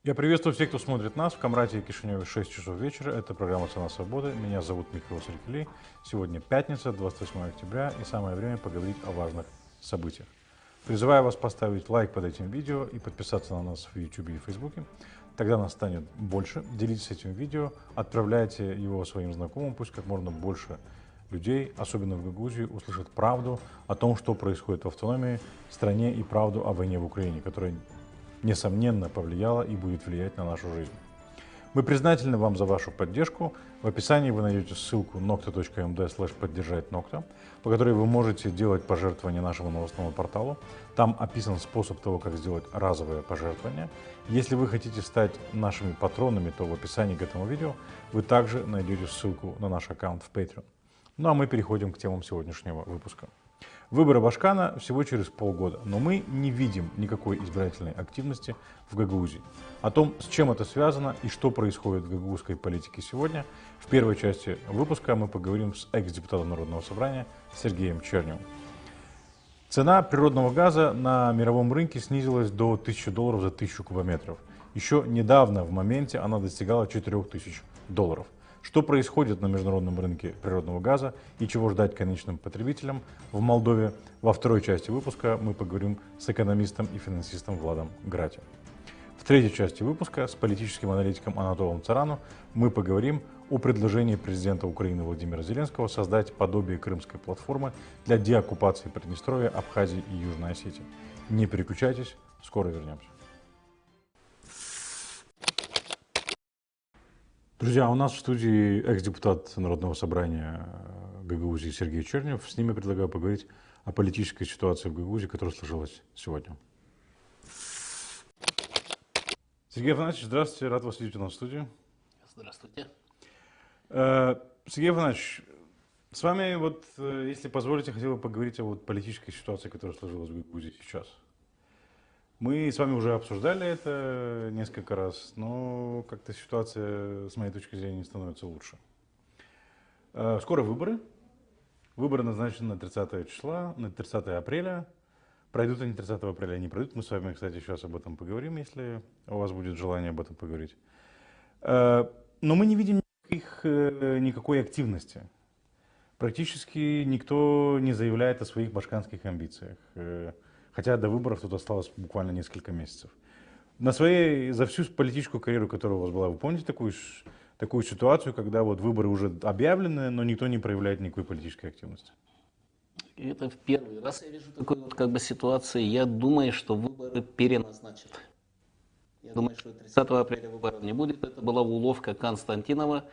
Я приветствую всех, кто смотрит нас в Камрате и Кишиневе 6 часов вечера. Это программа «Цена свободы». Меня зовут Михаил Саркели. Сегодня пятница, 28 октября, и самое время поговорить о важных событиях. Призываю вас поставить лайк под этим видео и подписаться на нас в YouTube и Facebook. Тогда нас станет больше. Делитесь этим видео, отправляйте его своим знакомым, пусть как можно больше людей, особенно в Гагаузии, услышат правду о том, что происходит в автономии, стране, и правду о войне в Украине, которая несомненно повлияла и будет влиять на нашу жизнь. Мы признательны вам за вашу поддержку. В описании вы найдете ссылку nokta.md/поддержать Nokta, по которой вы можете делать пожертвования нашему новостному порталу. Там описан способ того, как сделать разовое пожертвование. Если вы хотите стать нашими патронами, то в описании к этому видео вы также найдете ссылку на наш аккаунт в Patreon. Ну а мы переходим к темам сегодняшнего выпуска. Выборы Башкана всего через полгода, но мы не видим никакой избирательной активности в Гагаузии. О том, с чем это связано и что происходит в гагаузской политике сегодня, в первой части выпуска мы поговорим с экс-депутатом Народного собрания Сергеем Черневым. Цена природного газа на мировом рынке снизилась до $1000 за 1000 кубометров. Еще недавно в моменте она достигала $4000. Что происходит на международном рынке природного газа и чего ждать конечным потребителям в Молдове? Во второй части выпуска мы поговорим с экономистом и финансистом Владом Грати. В третьей части выпуска с политическим аналитиком Анатолом Царану мы поговорим о предложении президента Украины Владимира Зеленского создать подобие крымской платформы для деоккупации Приднестровья, Абхазии и Южной Осетии. Не переключайтесь, скоро вернемся. Друзья, у нас в студии экс-депутат Народного собрания Гагаузии Сергей Чернев. С ними предлагаю поговорить о политической ситуации в Гагаузии, которая сложилась сегодня. Сергей Афанасьевич, здравствуйте, рад вас видеть у нас в студии. Здравствуйте. Сергей Афанасьевич, с вами, если позволите, хотел бы поговорить о политической ситуации, которая сложилась в Гагаузии сейчас. Мы с вами уже обсуждали это несколько раз, но как-то ситуация, с моей точки зрения, не становится лучше. Скоро выборы. Выборы назначены на 30 числа, на 30 апреля. Пройдут они 30 апреля, не пройдут. Мы с вами, кстати, сейчас об этом поговорим, если у вас будет желание об этом поговорить. Но мы не видим никакой активности. Практически никто не заявляет о своих башканских амбициях. Хотя до выборов тут осталось буквально несколько месяцев. За всю политическую карьеру, которая у вас была, вы помните такую ситуацию, когда выборы уже объявлены, но никто не проявляет никакой политической активности? Это в первый раз я вижу такой ситуации. Я думаю, что выборы переназначат. Я думаю, что 30 апреля выборов не будет. Это была уловка Константинова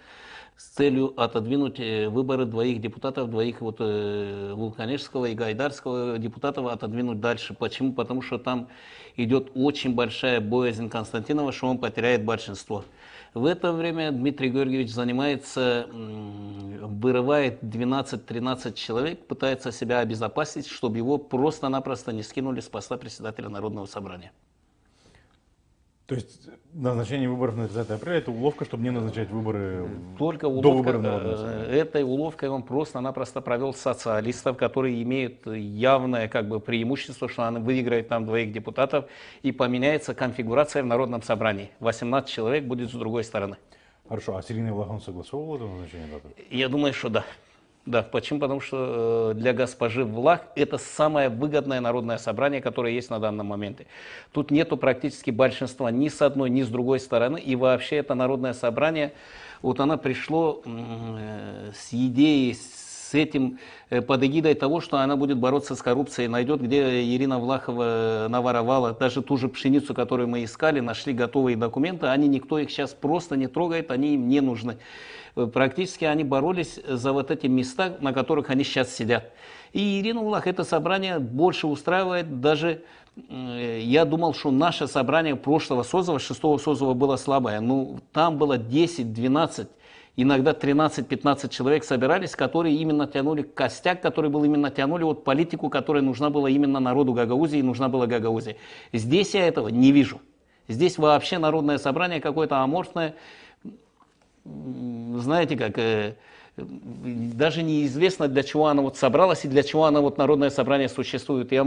с целью отодвинуть выборы двоих депутатов, двоих Луканевского и Гайдарского депутатов отодвинуть дальше. Почему? Потому что там идет очень большая боязнь Константинова, что он потеряет большинство. В это время Дмитрий Георгиевич занимается, вырывает 12-13 человек, пытается себя обезопасить, чтобы его просто-напросто не скинули с поста председателя Народного собрания. То есть назначение выборов на 30 апреля – это уловка, чтобы не назначать выборы Только до выборов Народного собрания? Этой уловкой он просто-напросто провел социалистов, которые имеют явное преимущество, что он выиграет там двоих депутатов и поменяется конфигурация в Народном собрании. 18 человек будет с другой стороны. Хорошо, а с Ириной Влах он согласовывал это назначение даты? Я думаю, что да. Да, почему? Потому что для госпожи Влах это самое выгодное народное собрание, которое есть на данном моменте. Тут нету практически большинства ни с одной, ни с другой стороны. И вообще это народное собрание, оно пришло с идеей, с этим, под эгидой того, что она будет бороться с коррупцией, найдет, где Ирина Влахова наворовала, даже ту же пшеницу, которую мы искали, нашли готовые документы, никто их сейчас просто не трогает, они им не нужны. Практически они боролись за эти места, на которых они сейчас сидят. И Ирину Влах это собрание больше устраивает. Даже я думал, что наше собрание прошлого созыва, 6-го созыва, было слабое. Там было 10, 12, иногда 13-15 человек собирались, которые именно тянули костяк, который был именно тянули политику, которая нужна была именно народу Гагаузии и нужна была Гагаузии. Здесь я этого не вижу. Здесь вообще народное собрание какое-то аморфное. Знаете, как даже неизвестно, для чего она вот собралась и для чего она вот Народное собрание существует. Я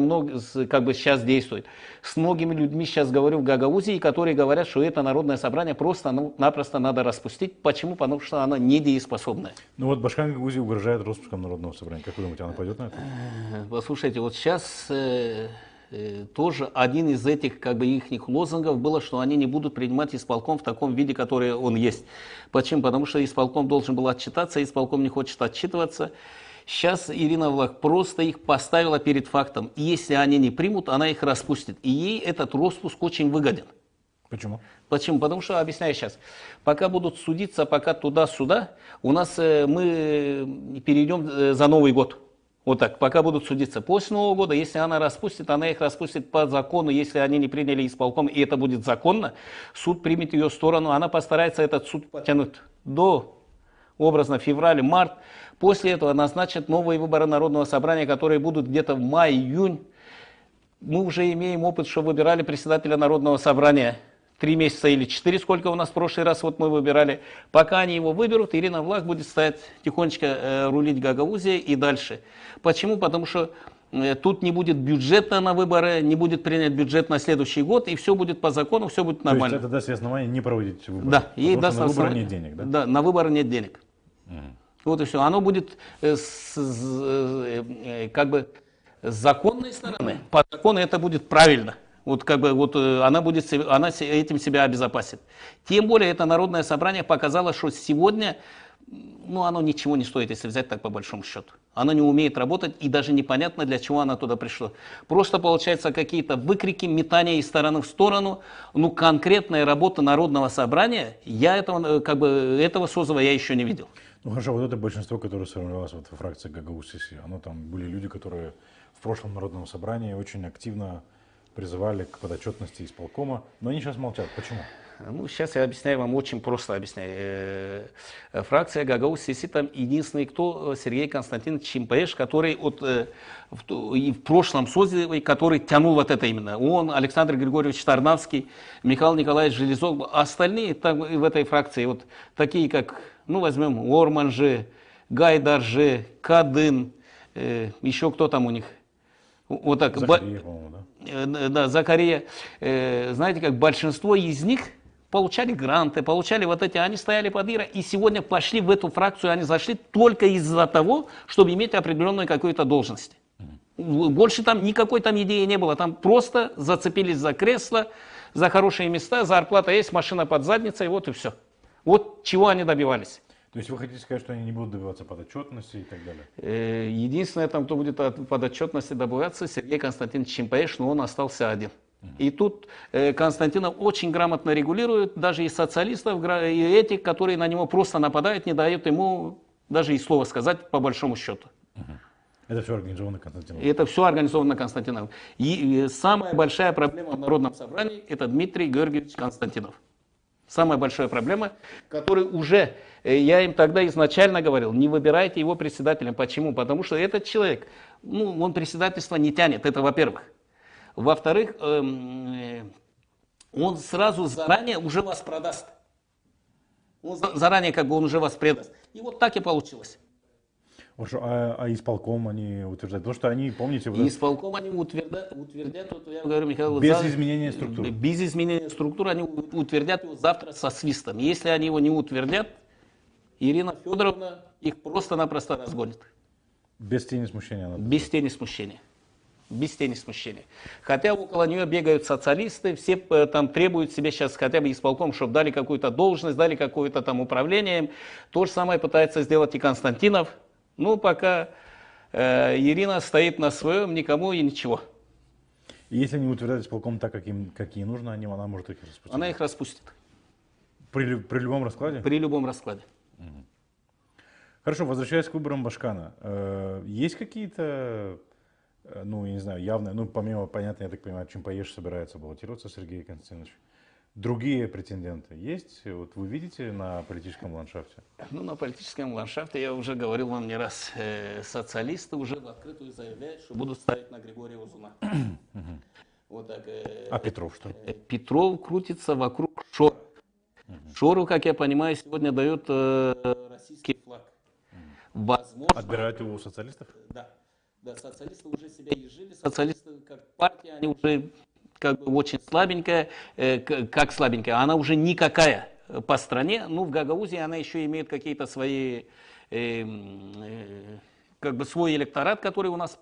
как бы сейчас действует. С многими людьми сейчас говорю в Гагаузии, которые говорят, что это Народное собрание просто-напросто надо распустить. Почему? Потому что оно недееспособное. Ну вот Башкан Гагаузии угрожает распуском Народного собрания. Как вы думаете, она пойдет на это? Послушайте, вот сейчас тоже один из этих как бы их лозунгов было, что они не будут принимать исполком в таком виде, который он есть. Почему? Потому что исполком должен был отчитаться, исполком не хочет отчитываться. Сейчас Ирина Влах просто их поставила перед фактом. И если они не примут, она их распустит. И ей этот распуск очень выгоден. Почему? Почему? Потому что, объясняю сейчас, пока будут судиться, пока туда-сюда, у нас мы перейдем за Новый год. Вот так, пока будут судиться. После Нового года, если она распустит, она их распустит по закону. Если они не приняли исполком, и это будет законно, суд примет ее сторону. Она постарается этот суд потянуть до, образно, февраля-март. После этого назначат новые выборы Народного собрания, которые будут где-то в мае-июнь. Мы уже имеем опыт, что выбирали председателя Народного собрания 3 месяца или 4, сколько у нас в прошлый раз вот мы выбирали. Пока они его выберут, Ирина Влах будет стоять тихонечко рулить Гагаузией и дальше. Почему? Потому что тут не будет бюджета на выборы, не будет принят бюджет на следующий год, и все будет по закону, все будет нормально. То есть это даст ей основание не проводить выборы? Да, ей даст на выборы нет денег, да? Да, на выборы нет денег. Вот и все. Оно будет как бы с законной стороны. По закону это будет правильно. Вот как бы вот она этим себя обезопасит. Тем более это Народное собрание показало, что сегодня, ну, оно ничего не стоит, если взять так по большому счету. Оно не умеет работать, и даже непонятно, для чего оно туда пришло. Просто получается какие-то выкрики, метания из стороны в сторону. Ну, конкретная работа Народного собрания, я этого созыва я еще не видел. Ну хорошо, вот это большинство, которое сформировалось вот во фракции Гагаузии, оно там были люди, которые в прошлом Народном собрании очень активно призывали к подотчетности исполкома, но они сейчас молчат. Почему? Ну, сейчас я объясняю вам, очень просто объясняю. Фракция Гагаузии, там единственный кто, Сергей Константинович Чимпаеш, который в прошлом созыве, который тянул вот это именно. Он, Александр Григорьевич Тарнавский, Михаил Николаевич Железок, остальные там в этой фракции, вот такие как, ну, возьмем Орманжи, Гайдаржи, Кадын, еще кто там у них? Вот так. Закария, по-моему, да? Да, Закария. Знаете, как большинство из них получали гранты, получали вот эти, они стояли под Ира, и сегодня пошли в эту фракцию, они зашли только из-за того, чтобы иметь определенную какую-то должность. Больше там никакой там идеи не было, там просто зацепились за кресло, за хорошие места, зарплата есть, машина под задницей, вот и все. Вот чего они добивались. То есть вы хотите сказать, что они не будут добиваться подотчетности и так далее? Единственное, там, кто будет подотчетности добиваться, Сергей Константинович Чимпаеш, но он остался один. И тут Константинов очень грамотно регулирует, даже и социалистов, и этих, которые на него просто нападают, не дают ему даже и слова сказать по большому счету. Это все организовано Константиновым? Это все организовано Константиновым. И самая большая проблема в Народном собрании – это Дмитрий Георгиевич Константинов. Самая большая проблема, который уже, я им тогда изначально говорил, не выбирайте его председателем. Почему? Потому что этот человек, ну, он председательство не тянет, это во-первых. Во-вторых, он сразу заранее уже вас продаст. Он заранее как бы он уже вас предаст. И вот так и получилось. Хорошо, а исполком они утверждают? Потому что они, помните... И исполком они утвердят, вот я говорю, Михаил... Без изменения структуры? Без изменения структуры они утвердят его завтра со свистом. Если они его не утвердят, Ирина Федоровна их просто-напросто разгонит. Без тени смущения? Без тени смущения. Без тени смущения. Хотя около нее бегают социалисты, все там требуют себе сейчас хотя бы исполком, чтобы дали какую-то должность, дали какое-то там управление. То же самое пытается сделать и Константинов. Ну, пока Ирина стоит на своем, никому и ничего. И если не утверждать исполком так, как ей нужно, она может их распустить? Она их распустит. При любом раскладе? При любом раскладе. Хорошо, возвращаясь к выборам Башкана. Есть какие-то, ну, я не знаю, явные, ну, помимо, понятно, я так понимаю, Чимпаеш собирается баллотироваться, Сергей Константинович. Другие претенденты есть? Вот вы видите на политическом ландшафте? Ну, на политическом ландшафте, я уже говорил вам не раз, социалисты уже в открытую заявляют, что будут ставить на Григория Узуна. Вот так. А Петров что? Петров крутится вокруг Шора. Шору, как я понимаю, сегодня дает российский флаг. Возможно. Отбирают его у социалистов? Да. Да, социалисты уже себя изжили. Социалисты как партия, они уже как бы очень слабенькая, как слабенькая, она уже никакая по стране. Ну, в Гагаузии она еще имеет какие-то свои, как бы свой электорат, который у нас,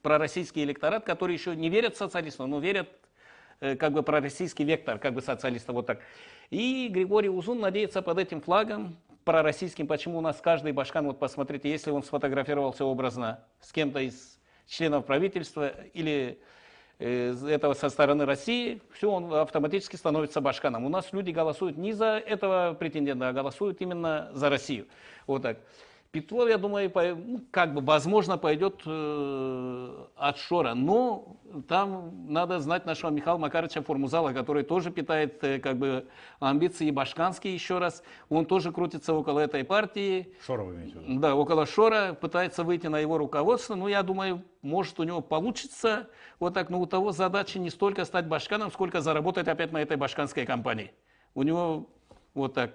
пророссийский электорат, который еще не верят в социализм, но верят как бы пророссийский вектор, как бы социалистов, вот так. И Григорий Узун надеется под этим флагом пророссийским, почему у нас каждый башкан, вот посмотрите, если он сфотографировался образно с кем-то из членов правительства или этого со стороны России, все, он автоматически становится башканом. У нас люди голосуют не за этого претендента, а голосуют именно за Россию. Вот так. Петров, я думаю, как бы, возможно, пойдет от Шора, но там надо знать нашего Михаила Макаровича Формузала, который тоже питает как бы амбиции башканские еще раз. Он тоже крутится около этой партии. Шора вы имеете в виду? Да, около Шора, пытается выйти на его руководство. Ну, я думаю, может у него получится вот так, но у того задача не столько стать башканом, сколько заработать опять на этой башканской компании. У него вот так.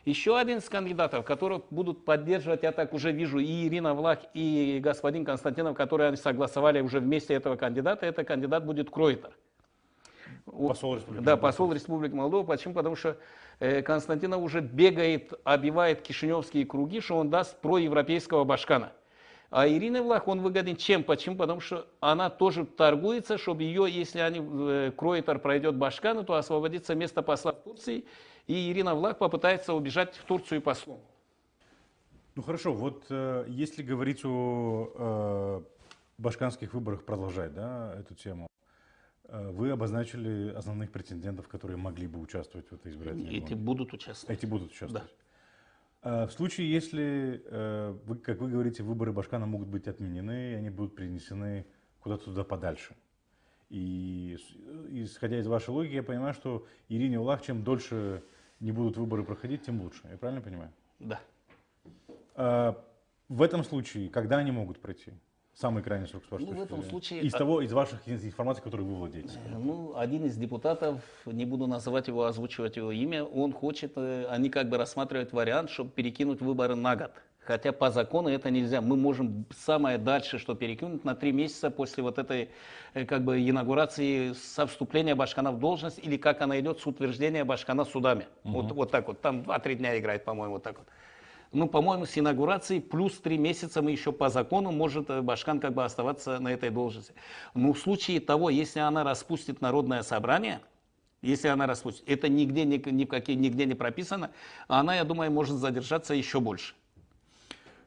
Еще один из кандидатов, которых будут поддерживать, я так уже вижу, и Ирина Влах, и господин Константинов, которые они согласовали уже вместе этого кандидата, это кандидат будет Кройтер. Посол Республики Да, Молдова. посол Республики Молдова. Почему? Потому что Константинов уже бегает, обивает кишиневские круги, что он даст проевропейского башкана. А Ирина Влах, он выгоден чем? Почему? Потому что она тоже торгуется, чтобы ее, если Кройтер пройдет башкана, то освободится место посла в Турции, и Ирина Влах попытается убежать в Турцию послом. Ну хорошо, вот если говорить о башканских выборах, продолжать, да, эту тему, вы обозначили основных претендентов, которые могли бы участвовать в этой избирательной гонке. Эти будут участвовать. Эти будут участвовать. Да. В случае, если, как вы говорите, выборы башкана могут быть отменены, они будут перенесены куда-то туда подальше. И исходя из вашей логики, я понимаю, что Ирине Влах, чем дольше не будут выборы проходить, тем лучше. Я правильно понимаю? Да. В этом случае, когда они могут пройти? Самый крайний срок, с вашей Ну, в точки этом зрения? случае... Из ваших информаций, которые вы владеете. Ну, один из депутатов, не буду называть его, озвучивать его имя, он хочет, они как бы рассматривают вариант, чтобы перекинуть выборы на год. Хотя по закону это нельзя. Мы можем самое дальше, что перекинуть на 3 месяца после вот этой как бы инаугурации со вступления башкана в должность, или как она идет с утверждения башкана судами. Вот так вот. Там 2-3 дня играет, по-моему, вот так вот. Ну, по-моему, с инаугурацией плюс 3 месяца мы еще по закону может башкан как бы оставаться на этой должности. Но в случае того, если она распустит народное собрание, если она распустит, это нигде не прописано, она, я думаю, может задержаться еще больше.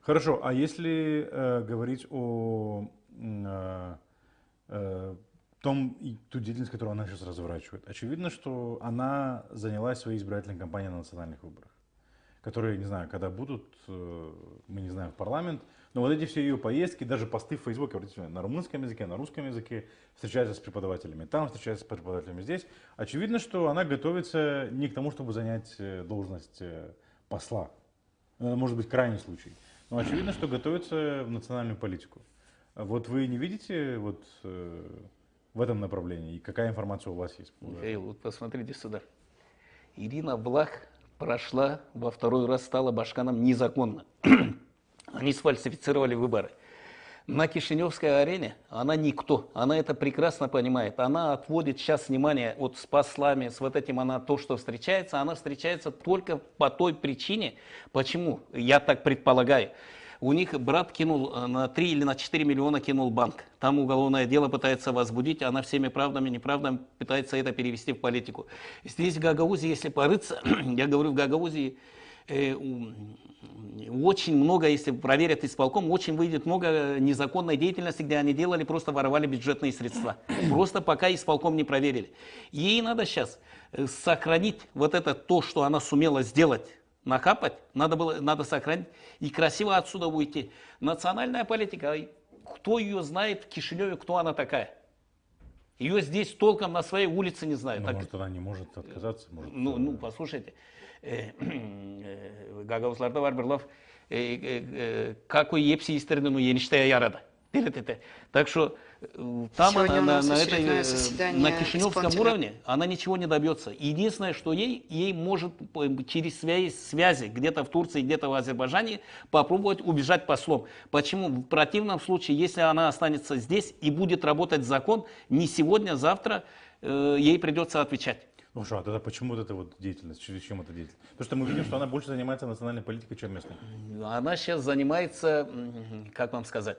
Хорошо, а если говорить о ту деятельность, которую она сейчас разворачивает, очевидно, что она занялась своей избирательной кампанией на национальных выборах, которые, не знаю, когда будут, мы не знаем, в парламент, но вот эти все ее поездки, даже посты в Фейсбуке, на румынском языке, на русском языке, встречается с преподавателями там, встречается с преподавателями здесь, очевидно, что она готовится не к тому, чтобы занять должность посла. Это может быть крайний случай. Но очевидно, что готовится в национальную политику. Вот вы не видите вот в этом направлении? И какая информация у вас есть? Михаил, вот посмотрите сюда. Ирина Влах прошла во второй раз, стала башканом незаконно. Они сфальсифицировали выборы. На Кишиневской арене она никто, она это прекрасно понимает. Она отводит сейчас внимание вот с послами, с вот этим, она то, что встречается, она встречается только по той причине, почему, я так предполагаю. У них брат кинул на 3 или на 4 миллиона кинул банк. Там уголовное дело пытается возбудить, она всеми правдами и неправдами пытается это перевести в политику. Здесь в Гагаузии, если порыться, я говорю, в Гагаузии очень много, если проверят исполком, очень выйдет много незаконной деятельности, где они делали, просто воровали бюджетные средства. Просто пока исполком не проверили. Ей надо сейчас сохранить вот это то, что она сумела сделать, накапать, надо сохранить и красиво отсюда уйти. Национальная политика, кто ее знает в Кишиневе, кто она такая? Ее здесь толком на своей улице не знают. Но, может, она не может отказаться? Может, ну, послушайте. Гагаузларда var bir laf, какой епси истердину енişteye yaradı. Так что там Сегодня она, у нас на очередное этой, заседание на кишиневском исполнительного- уровне она ничего не добьется. Единственное, что ей может через связи где-то в Турции, где-то в Азербайджане попробовать убежать послом. Почему? В противном случае, если она останется здесь и будет работать закон, не сегодня, а завтра ей придется отвечать. Ну хорошо, а тогда почему вот эта вот деятельность, чем эта деятельность? Потому что мы видим, что она больше занимается национальной политикой, чем местной. Она сейчас занимается, как вам сказать,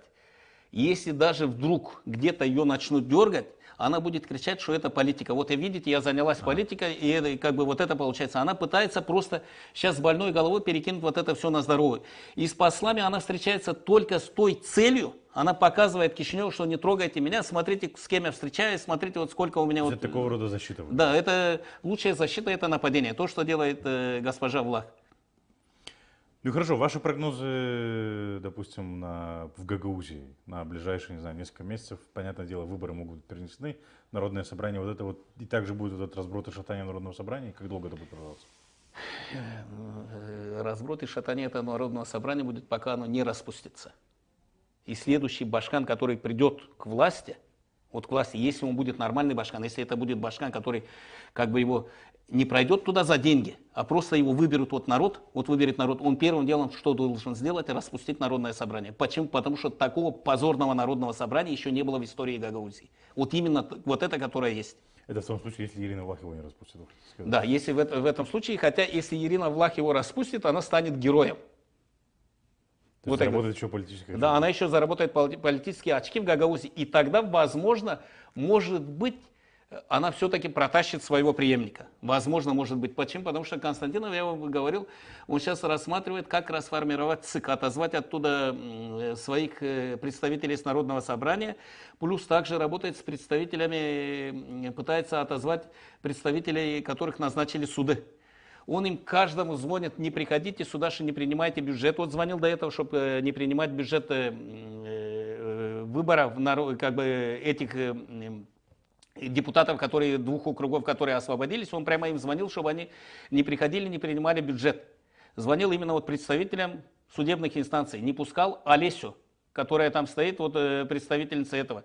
если даже вдруг где-то ее начнут дергать, она будет кричать, что это политика. Вот и видите, я занялась политикой, и это, как бы вот это получается. Она пытается просто сейчас с больной головой перекинуть вот это все на здоровую. И с послами она встречается только с той целью, она показывает Кишиневу, что не трогайте меня, смотрите, с кем я встречаюсь, смотрите, вот сколько у меня... Это вот... такого рода защита. Да, это лучшая защита, это нападение. То, что делает госпожа Влах. Ну хорошо, ваши прогнозы, допустим, в Гагаузии на ближайшие, не знаю, несколько месяцев, понятное дело, выборы могут быть перенесены, народное собрание, вот это вот, и также будет вот этот разброд и шатание народного собрания, как долго это будет продолжаться? Разброд и шатание этого народного собрания будет, пока оно не распустится. И следующий башкан, который придет к власти, вот к власти, если он будет нормальный башкан, если это будет башкан, который как бы его не пройдет туда за деньги, а просто его выберут народ, вот выберет народ, он первым делом что должен сделать? Распустить народное собрание. Почему? Потому что такого позорного народного собрания еще не было в истории Гагаузии. Вот именно вот это, которое есть. Это в том случае, если Ирина Влах его не распустит. Да, если в этом случае, хотя если Ирина Влах его распустит, она станет героем. То есть заработает еще политическая. Да, она еще заработает политические очки в Гагаузии. И тогда, возможно, может быть, она все-таки протащит своего преемника. Возможно, может быть. Почему? Потому что Константинов, я вам говорил, он сейчас рассматривает, как расформировать ЦИК, отозвать оттуда своих представителей с Народного собрания, плюс также работает с представителями, пытается отозвать представителей, которых назначили суды. Он им каждому звонит: не приходите сюда, что не принимайте бюджет. Вот звонил до этого, чтобы не принимать бюджет выборов, как бы этих депутатов, которые двух округов, которые освободились. Он прямо им звонил, чтобы они не приходили, не принимали бюджет. Звонил именно вот представителям судебных инстанций. Не пускал Олесю, которая там стоит, вот представительница этого.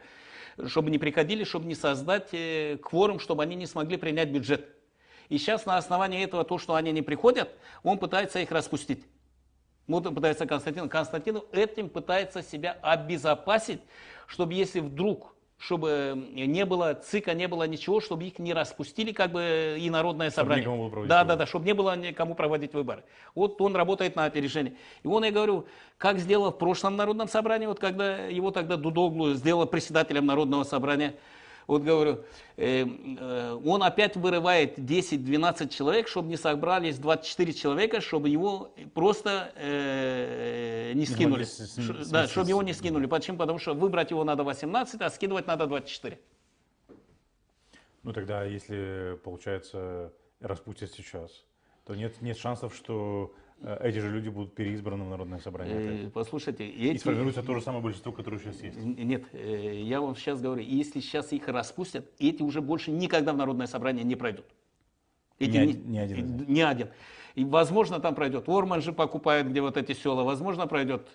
Чтобы не приходили, чтобы не создать кворум, чтобы они не смогли принять бюджет. И сейчас на основании этого, то, что они не приходят, он пытается их распустить. Вот он пытается Константинов этим пытается себя обезопасить, чтобы если вдруг, чтобы не было ЦИКа, не было ничего, чтобы их не распустили, как бы и народное собрание. Да, чтобы не было никому проводить выборы. Вот он работает на опережение. И он, я говорю, как сделал в прошлом народном собрании, вот когда его тогда Дудоглу сделал председателем народного собрания. Вот говорю, он опять вырывает 10-12 человек, чтобы не собрались 24 человека, чтобы его просто не скинули. Да, чтобы его не скинули. Почему? Потому что выбрать его надо 18, а скидывать надо 24. Ну тогда, если, получается, распустят сейчас, то нет шансов, что эти же люди будут переизбраны в Народное собрание. Послушайте, и сформируется то же самое большинство, которое сейчас есть. Нет, я вам сейчас говорю, если сейчас их распустят, эти уже больше никогда в Народное собрание не пройдут. Ни один. Ни один. И, возможно, там пройдет. Орман же покупает, где вот эти села. Возможно, пройдет.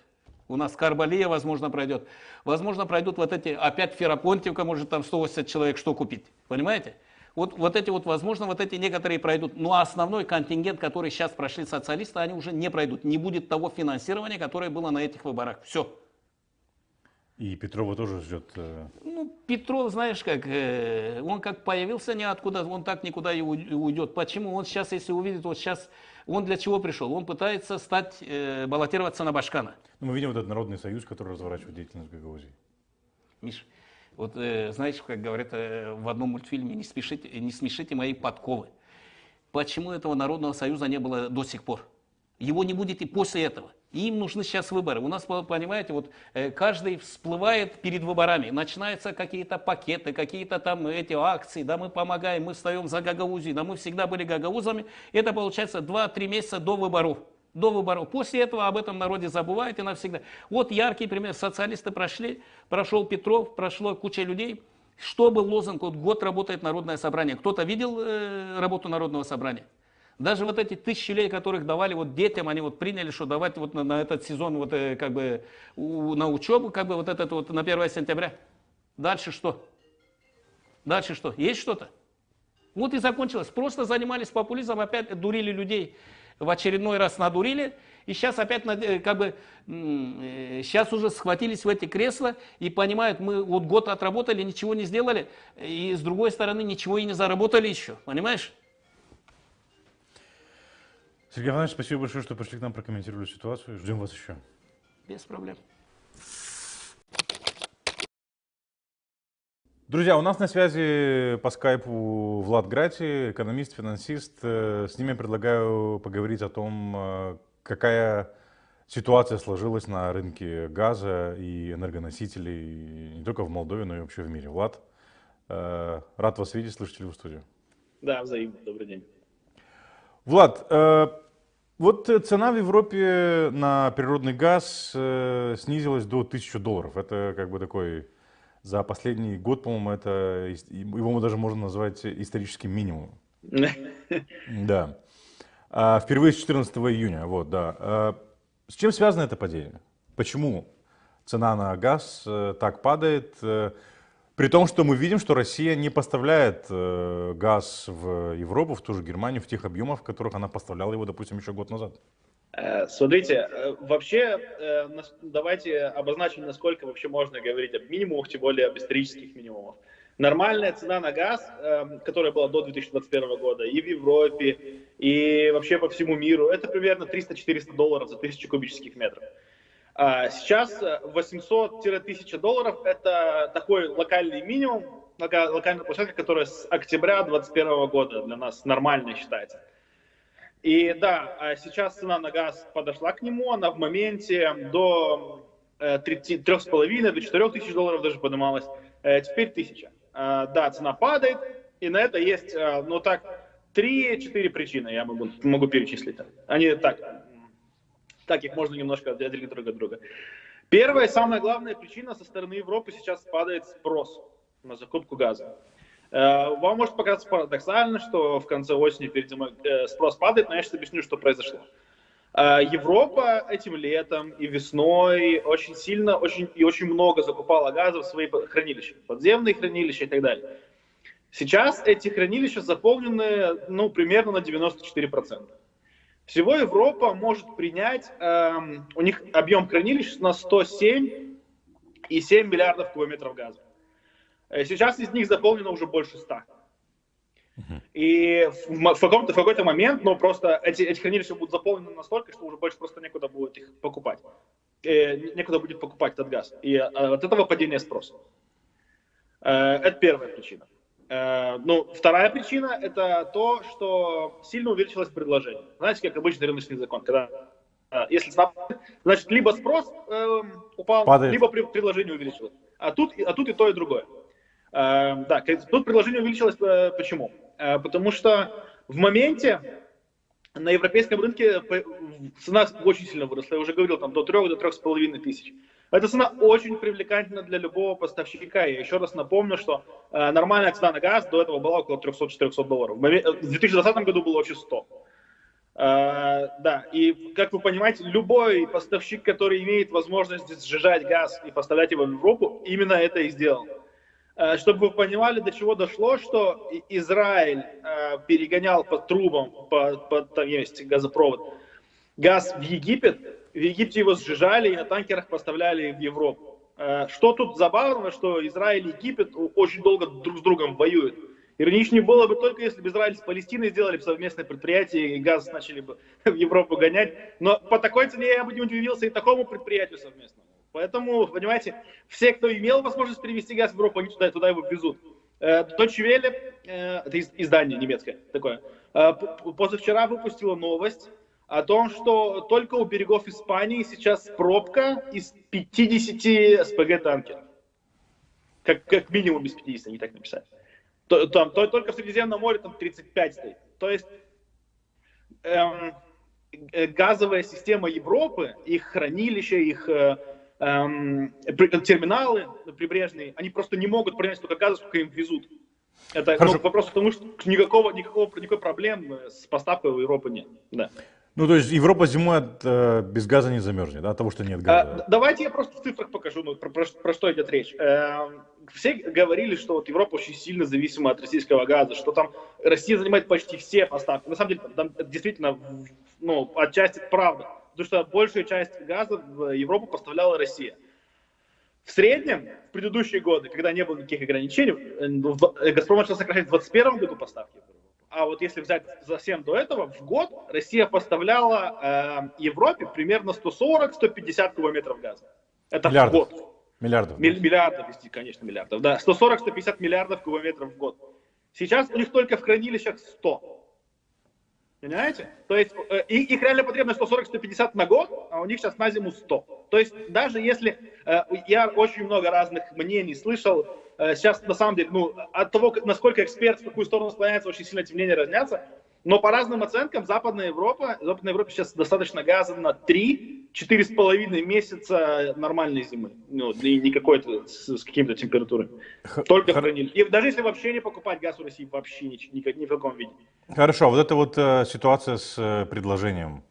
У нас Карбалия, возможно, пройдет. Возможно, пройдут вот эти, опять Ферапонтьевка, может там 180 человек что купить. Понимаете? Вот эти вот, возможно, вот эти некоторые пройдут. Но основной контингент, который сейчас прошли социалисты, они уже не пройдут. Не будет того финансирования, которое было на этих выборах. Все. И Петрова тоже ждет. Ну, Петров, знаешь как, он как появился ниоткуда, он так никуда и уйдет. Почему? Он сейчас, если увидит, вот сейчас, он для чего пришел? Он пытается баллотироваться на башкана. Ну, мы видим вот этот Народный союз, который разворачивает деятельность в Гагаузии. Миш, вот знаешь, как говорят в одном мультфильме, не смешите мои подковы. Почему этого Народного союза не было до сих пор? Его не будет и после этого. Им нужны сейчас выборы. У нас, понимаете, вот каждый всплывает перед выборами. Начинаются какие-то пакеты, какие-то там эти акции. Да, мы помогаем, мы встаем за Гагаузию. Да, мы всегда были гагаузами. Это получается 2-3 месяца до выборов. После этого об этом народе забывают и навсегда. Вот яркий пример. Социалисты прошел Петров, прошло куча людей. Что был лозунг? Вот год работает Народное собрание. Кто-то видел работу Народного собрания? Даже вот эти 1000 лей, которых давали вот детям, они вот приняли, что давать вот на этот сезон вот как бы на учебу, как бы вот этот вот на 1 сентября. Дальше что? Дальше что? Есть что-то? Вот и закончилось. Просто занимались популизмом, опять дурили людей. В очередной раз надурили. И сейчас опять как бы сейчас уже схватились в эти кресла и понимают, мы вот год отработали, ничего не сделали. И с другой стороны, ничего и не заработали еще. Понимаешь? Сергей Иванович, спасибо большое, что пришли к нам, прокомментировали ситуацию. Ждем вас еще. Без проблем. Друзья, у нас на связи по скайпу Влад Грати, экономист, финансист. С ним я предлагаю поговорить о том, какая ситуация сложилась на рынке газа и энергоносителей не только в Молдове, но и вообще в мире. Влад, рад вас видеть, слышите ли вы в студию? Да, взаимно. Добрый день. Влад, вот цена в Европе на природный газ снизилась до $1000. Это как бы такой, за последний год, по-моему, это, его даже можно назвать историческим минимумом. Да. Впервые с 14 июня, вот, да. С чем связано это падение? Почему цена на газ так падает? При том, что мы видим, что Россия не поставляет газ в Европу, в ту же Германию, в тех объемах, в которых она поставляла его, допустим, еще год назад. Смотрите, вообще, давайте обозначим, насколько вообще можно говорить об минимумах, тем более об исторических минимумах. Нормальная цена на газ, которая была до 2021 года и в Европе, и вообще по всему миру, это примерно $300-400 за 1000 кубических метров. Сейчас $800-1000 это такой локальный минимум, локальная площадка, которая с октября 2021 года для нас нормально считается. И да, сейчас цена на газ подошла к нему, она в моменте до 3,5 до $4000 даже поднималась, теперь 1000. Да, цена падает, и на это есть, ну так, 3-4 причины я могу перечислить. Они так их можно немножко отделить друг от друга. Первая, самая главная причина, со стороны Европы сейчас падает спрос на закупку газа. Вам может показаться парадоксально, что в конце осени перед зимой спрос падает, но я сейчас объясню, что произошло. Европа этим летом и весной очень сильно и очень много закупала газа в свои хранилища, подземные хранилища и так далее. Сейчас эти хранилища заполнены, ну, примерно на 94%. Всего Европа может принять, у них объем хранилищ на 107,7 миллиардов кубометров газа. Сейчас из них заполнено уже больше 100. И в какой-то момент, ну, просто эти хранилища будут заполнены настолько, что уже больше просто некуда будет их покупать. Некуда будет покупать этот газ. И от этого падение спроса. Это первая причина. Ну, вторая причина – это то, что сильно увеличилось предложение. Знаете, как обычный рыночный закон, когда если цена, значит, либо спрос упал, падает, либо предложение увеличилось. А тут и то, и другое. Да, тут предложение увеличилось. Почему? Потому что в моменте на европейском рынке цена очень сильно выросла. Я уже говорил, там до 3-3,5 тысяч. Эта цена очень привлекательна для любого поставщика. Я еще раз напомню, что нормальная цена на газ до этого была около $300-400. В 2020 году было очень 100. Да, и как вы понимаете, любой поставщик, который имеет возможность сжижать газ и поставлять его в Европу, именно это и сделал. Чтобы вы понимали, до чего дошло, что Израиль перегонял по трубам, там есть газопровод, газ в Египет. В Египте его сжижали и на танкерах поставляли в Европу. Что тут забавно, что Израиль и Египет очень долго друг с другом воюют. Ироничнее было бы только, если бы Израиль с Палестиной сделали бы совместное предприятие и газ начали бы в Европу гонять. Но по такой цене я бы не удивился и такому предприятию совместному. Поэтому, понимаете, все, кто имел возможность перевести газ в Европу, они туда его везут. Deutsche Welle, это издание немецкое такое, позавчера выпустила новость о том, что только у берегов Испании сейчас пробка из 50 СПГ-танкеров. Как минимум из 50, они так написали. Только в Средиземном море там 35 стоит. То есть газовая система Европы, их хранилища, их терминалы прибрежные, они просто не могут принять столько газа, сколько им везут. Это вопрос к тому, что никакой проблем с поставкой у Европы нет. Да. Ну, то есть Европа зимой без газа не замерзнет, да, от того, что нет газа. Давайте я просто в цифрах покажу, про что идет речь. Все говорили, что вот Европа очень сильно зависима от российского газа, что там Россия занимает почти все поставки. На самом деле, там действительно, отчасти правда, потому что большую часть газа в Европу поставляла Россия. В среднем, в предыдущие годы, когда не было никаких ограничений, Газпром начал сокращать в 2021 году поставки. А вот если взять совсем до этого, в год Россия поставляла Европе примерно 140-150 кубометров газа. Это миллиардов. в год. Миллиардов. Миллиардов, конечно, миллиардов. Да, 140-150 миллиардов кубометров в год. Сейчас у них только в хранилищах 100. Понимаете? То есть их реально потребность 140-150 на год, а у них сейчас на зиму 100. То есть даже если я очень много разных мнений слышал, сейчас на самом деле, от того, насколько эксперт в какую сторону склоняется, очень сильно эти мнения разнятся. Но по разным оценкам Западная Европа сейчас достаточно газа на 3-4,5 месяца нормальной зимы. И не какой-то с какими-то температурами. Только хранили. И даже если вообще не покупать газ у России, вообще ни в каком виде. Хорошо, вот эта вот ситуация с предложением,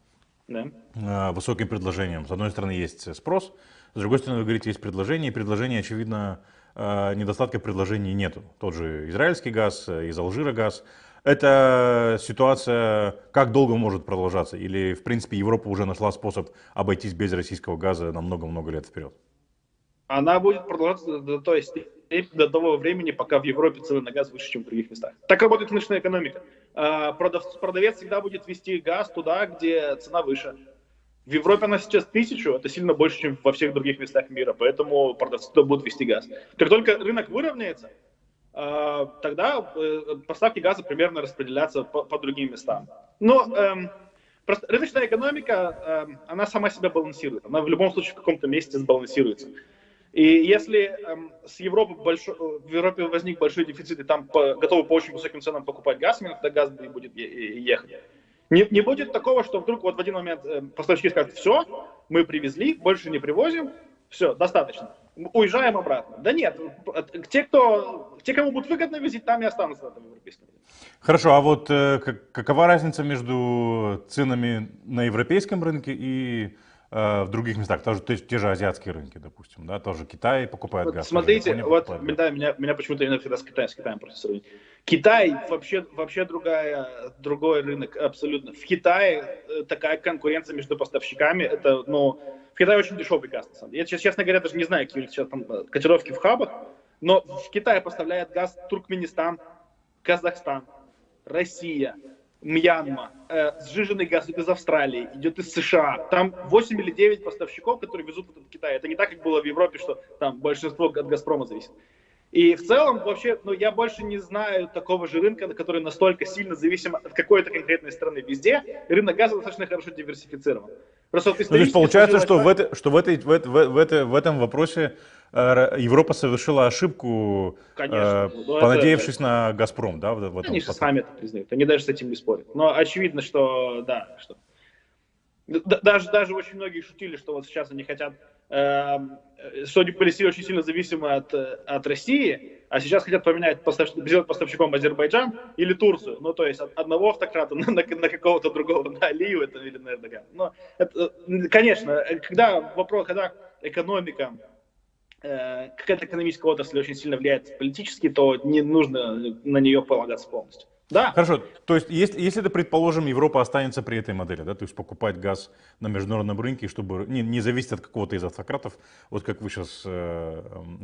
да. Высоким предложением. С одной стороны есть спрос, с другой стороны вы говорите есть предложение, и предложение, очевидно, недостатка предложений нету. Тот же израильский газ, из Алжира газ. Эта ситуация как долго может продолжаться? Или, в принципе, Европа уже нашла способ обойтись без российского газа на много-много лет вперед? Она будет продолжаться до того времени, пока в Европе цены на газ выше, чем в других местах. Так работает рыночная экономика. Продавец всегда будет вести газ туда, где цена выше. В Европе она сейчас 1000, это сильно больше, чем во всех других местах мира, поэтому продавцы туда будут вести газ. Как только рынок выровняется, тогда поставки газа примерно распределятся по другим местам. Но просто рыночная экономика, она сама себя балансирует. Она в любом случае в каком-то месте сбалансируется. И если в Европе возник большой дефицит, и там готовы по очень высоким ценам покупать газ, именно тогда газ будет ехать. Не будет такого, что вдруг вот в один момент поставщики скажут: все, мы привезли, больше не привозим, все, достаточно. Уезжаем обратно. Да нет, те, кому будет выгодно везить, там и останутся в этом европейском. Хорошо, а вот какова разница между ценами на европейском рынке и в других местах? То есть те же азиатские рынки, допустим, да, тоже Китай покупает газ. Смотрите, меня почему-то иногда всегда с Китаем просто сравнивают. Китай вообще другой рынок абсолютно. В Китае такая конкуренция между поставщиками, в Китае очень дешевый газ, на самом деле. Я, честно говоря, даже не знаю, какие сейчас там котировки в хабах, но в Китае поставляет газ Туркменистан, Казахстан, Россия, Мьянма, сжиженный газ из Австралии, идет из США. Там 8 или 9 поставщиков, которые везут в Китай. Это не так, как было в Европе, что там большинство от Газпрома зависит. И в целом, вообще, я больше не знаю такого же рынка, который настолько сильно зависим от какой-то конкретной страны. Везде рынок газа достаточно хорошо диверсифицирован. Просто то есть получается, что в этом вопросе Европа совершила ошибку, понадеявшись на «Газпром», да? Они же сами это признают, они даже с этим не спорят. Но очевидно, что да, что даже очень многие шутили, что вот сейчас они хотят, что они были очень сильно зависимы от России, а сейчас хотят поменять, сделать поставщиком Азербайджан или Турцию. Ну, то есть от одного автократа на какого-то другого, на Алию или на Эрдогана. Но это, конечно, когда экономика, какая-то экономическая отрасль очень сильно влияет политически, то не нужно на нее полагаться полностью. Да. Хорошо, то есть если, предположим, Европа останется при этой модели, да, то есть покупать газ на международном рынке, чтобы не зависеть от какого-то из автократов, вот как вы сейчас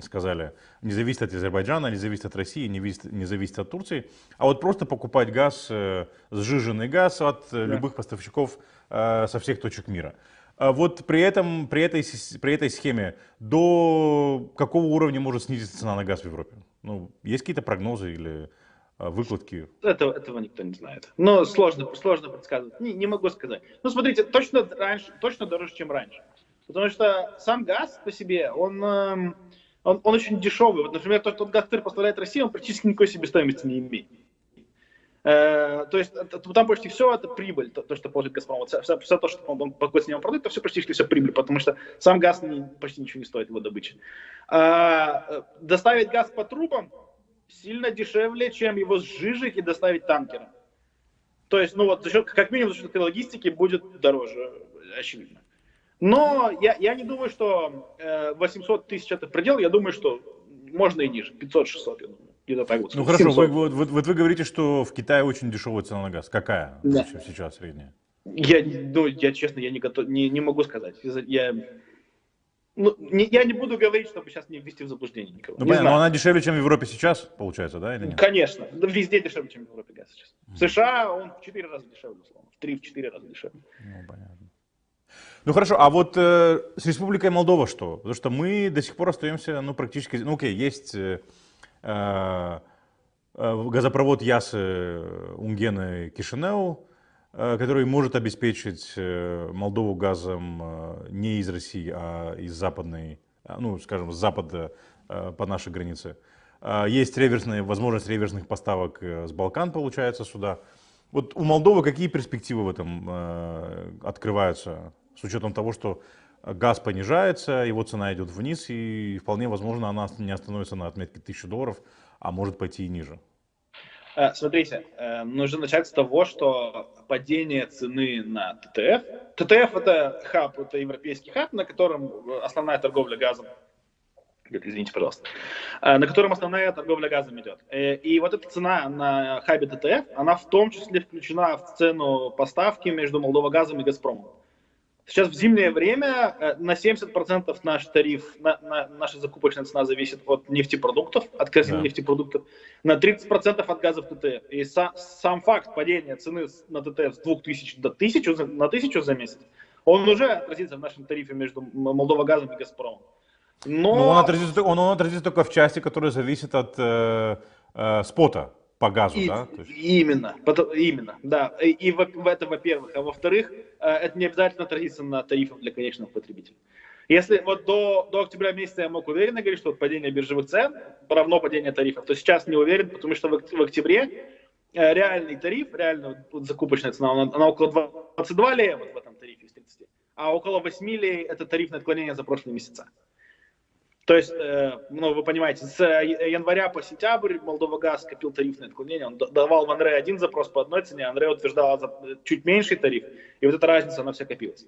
сказали, не зависит от Азербайджана, не зависит от России, не зависит от Турции, а вот просто покупать газ, сжиженный газ от любых поставщиков со всех точек мира. Вот при этой схеме до какого уровня может снизиться цена на газ в Европе? Ну, есть какие-то прогнозы или выкладки? Этого никто не знает. Но сложно предсказывать. Не могу сказать. Ну, смотрите, точно дороже, чем раньше. Потому что сам газ по себе, он очень дешевый. Вот, например, тот газ, который поставляет Россия, он практически никакой себестоимости не имеет. То есть там почти все это прибыль, то, что получит «Газпром». Вот все то, что он с него продает, это все практически все прибыль, потому что сам газ почти ничего не стоит, его добыча. Доставить газ по трубам сильно дешевле, чем его сжижить и доставить танкером. То есть, ну вот, за счет, как минимум, за счет этой логистики будет дороже, очевидно. Но я не думаю, что 800 тысяч это предел, я думаю, что можно и ниже, 500-600, я думаю. Где-то так вот. Ну хорошо, 700. вы говорите, что в Китае очень дешевая цена на газ. Какая Да. сейчас средняя? Я честно, я не могу сказать. Я не буду говорить, чтобы сейчас не ввести в заблуждение никого. Ну, Не понятно, но знаю. она дешевле, чем в Европе сейчас, получается, да, или нет? Конечно, везде дешевле, чем в Европе газ сейчас. В США он в 4 раза дешевле, условно, в 3-4 раза дешевле. Ну, понятно. Ну хорошо, а вот с Республикой Молдова что? Потому что мы до сих пор остаемся, ну практически, ну окей, есть газопровод Ясы, Унгены, Кишинеу, который может обеспечить Молдову газом не из России, а из западной, ну скажем, с запада по нашей границе. Есть возможность реверсных поставок с Балкан, получается, сюда. Вот у Молдовы какие перспективы в этом открываются, с учетом того, что газ понижается, его цена идет вниз, и вполне возможно она не остановится на отметке $1000, а может пойти и ниже? Смотрите, нужно начать с того, что падение цены на ТТФ. ТТФ это хаб, это европейский хаб, на котором основная торговля газом. Извините, пожалуйста. На котором основная торговля газом идет. И вот эта цена на хабе ТТФ, она в том числе включена в цену поставки между Молдовагазом и Газпромом. Сейчас в зимнее время на 70% наш тариф, наша закупочная цена зависит от нефтепродуктов, от корзины нефтепродуктов, на 30% от газа в ТТФ. И сам факт падения цены на ТТФ с 2000 до 1000 за месяц, он уже отразится в нашем тарифе между Молдовагазом и Газпромом. Но он отразится только в части, которая зависит от спота по газу, да? Именно, да. И это, во-первых. А во-вторых, это не обязательно отразится на тарифах для конечного потребителя. Если вот до октября месяца я мог уверенно говорить, что падение биржевых цен равно падение тарифов, то сейчас не уверен, потому что в октябре реальный тариф, реальная закупочная цена, она около 22 лея вот в этом тарифе из 30, а около 8 лей это тарифное отклонение за прошлые месяца. То есть, ну, вы понимаете, с января по сентябрь Молдовагаз копил тарифное отклонение, он давал в Анре один запрос по одной цене, Анре утверждал чуть меньший тариф, и вот эта разница, она вся копилась.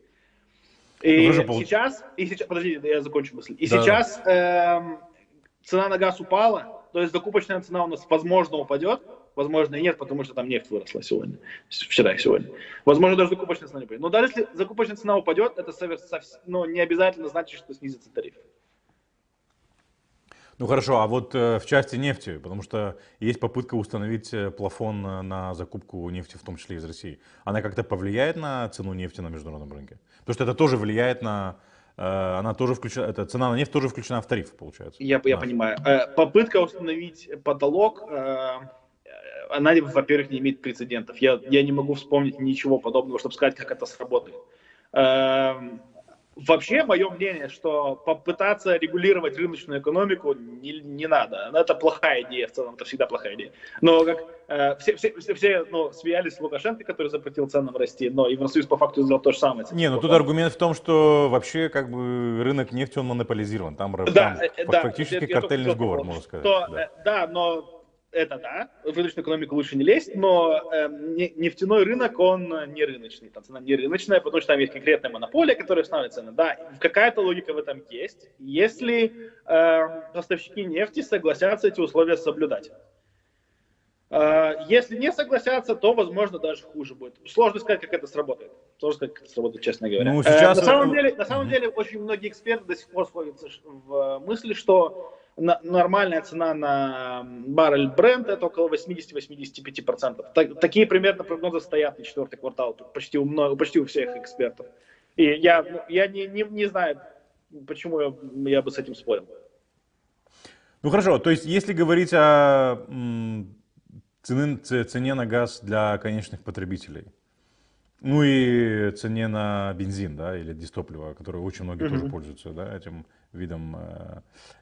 И сейчас, подождите, я закончу мысль. И сейчас цена на газ упала, то есть закупочная цена у нас, возможно, упадет, возможно, и нет, потому что там нефть выросла сегодня, вчера и сегодня. Возможно, даже закупочная цена не упадет. Но даже если закупочная цена упадет, это не обязательно значит, что снизится тариф. Ну хорошо, а вот в части нефти, потому что есть попытка установить плафон на закупку нефти, в том числе из России. Она как-то повлияет на цену нефти на международном рынке? Потому что это тоже влияет на... Она тоже включена, цена на нефть тоже включена в тариф, получается. Я понимаю. Попытка установить потолок, она, во-первых, не имеет прецедентов. Я не могу вспомнить ничего подобного, чтобы сказать, как это сработает. Вообще, мое мнение, что попытаться регулировать рыночную экономику не надо. Это плохая идея, в целом, это всегда плохая идея. Но как все смеялись с Лукашенко, который запретил ценам расти, но Евросоюз по факту сделал то же самое. Не, ну тут аргумент в том, что вообще как бы рынок нефти, он монополизирован. Там фактически картельный сговор, можно сказать. Да, но это да, в рыночную экономику лучше не лезть, но нефтяной рынок, он не рыночный, там цена не рыночная, потому что там есть конкретная монополия, которая устанавливает цены. Да, какая-то логика в этом есть, если поставщики нефти согласятся эти условия соблюдать. Если не согласятся, то, возможно, даже хуже будет. Сложно сказать, как это сработает. Сложно сказать, как это сработает, честно говоря. Ну, сейчас... на самом деле, очень многие эксперты до сих пор сходятся в мысли, что нормальная цена на баррель Brent это около 80-85%. Такие примерно прогнозы стоят на четвертый квартал почти у всех экспертов. И я не знаю, почему я бы с этим спорил. Ну хорошо, то есть если говорить о цене на газ для конечных потребителей, ну и цене на бензин, да, или дистопливо, которое очень многие тоже пользуются, да, этим видом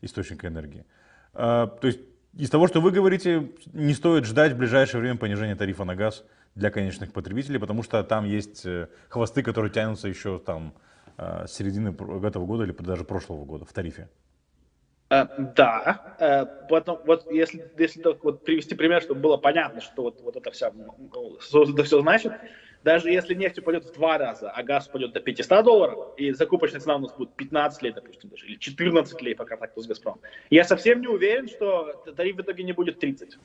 источника энергии. То есть из того, что вы говорите, не стоит ждать в ближайшее время понижения тарифа на газ для конечных потребителей, потому что там есть хвосты, которые тянутся еще там с середины этого года или даже прошлого года в тарифе. Да, потом, вот если только вот привести пример, чтобы было понятно, что вот это все значит, даже если нефть упадет в 2 раза, а газ упадет до $500, и закупочная цена у нас будет 15 лей, допустим, даже, или 14 лей по контракту с «Газпромом», я совсем не уверен, что тариф в итоге не будет 30.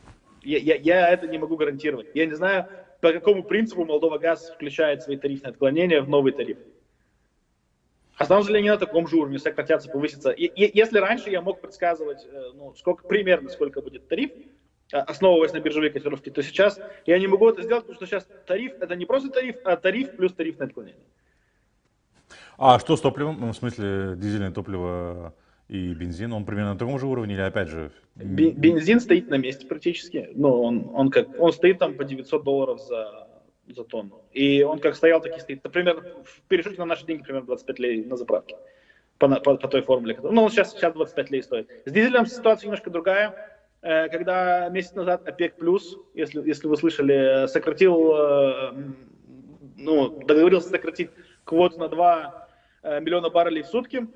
Я это не могу гарантировать. Я не знаю, по какому принципу Молдова Газ включает свои тарифные отклонения в новый тариф. Останутся ли они на таком же уровне, сократятся, повысятся. Если раньше я мог предсказывать, примерно сколько будет тариф, основываясь на биржевой котировке, то сейчас я не могу это сделать, потому что сейчас тариф — это не просто тариф, а тариф плюс тарифное отклонение. А что с топливом? Ну, в смысле, дизельное топливо и бензин, он примерно на таком же уровне или опять же? Бензин стоит на месте практически. Ну, он стоит там по $900 за тонну. И он как стоял, так и стоит. Например, в пересчете на наши деньги примерно 25 лей на заправке. По той формуле. Ну, он сейчас 25 лей стоит. С дизелем ситуация немножко другая. Когда месяц назад ОПЕК+, если вы слышали, договорился сократить квоту на 2 миллиона баррелей в сутки,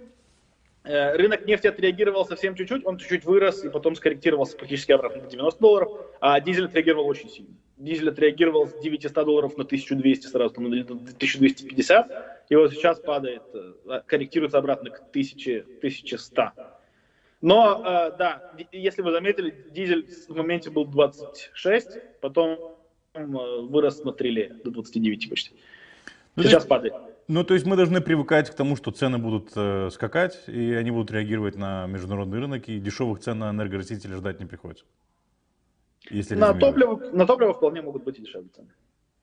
рынок нефти отреагировал совсем чуть-чуть, он чуть-чуть вырос и потом скорректировался практически обратно на $90, а дизель отреагировал очень сильно. Дизель отреагировал с $900 на 1200 сразу, на 1250, и вот сейчас падает, корректируется обратно к 1100. Но, да, если вы заметили, дизель в моменте был 26, потом вырос на 3 лея, до 29 почти. Сейчас падает. Ну, то есть мы должны привыкать к тому, что цены будут скакать, и они будут реагировать на международный рынок, и дешевых цен на энергоносители ждать не приходится. Если на топливо вполне могут быть и дешевые цены.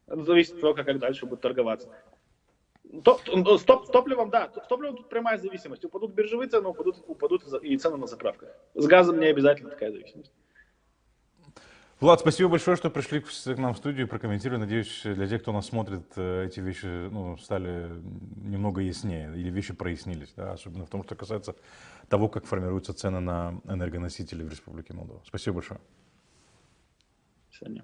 Это зависит от того, как дальше будет торговаться. С топливом, да, с топливом тут прямая зависимость. Упадут биржевые цены, упадут и цены на заправках. С газом не обязательно такая зависимость. Влад, спасибо большое, что пришли к нам в студию и прокомментировали. Надеюсь, для тех, кто нас смотрит, эти вещи стали немного яснее, или вещи прояснились, да, особенно в том, что касается того, как формируются цены на энергоносители в Республике Молдова. Спасибо большое. Сегодня.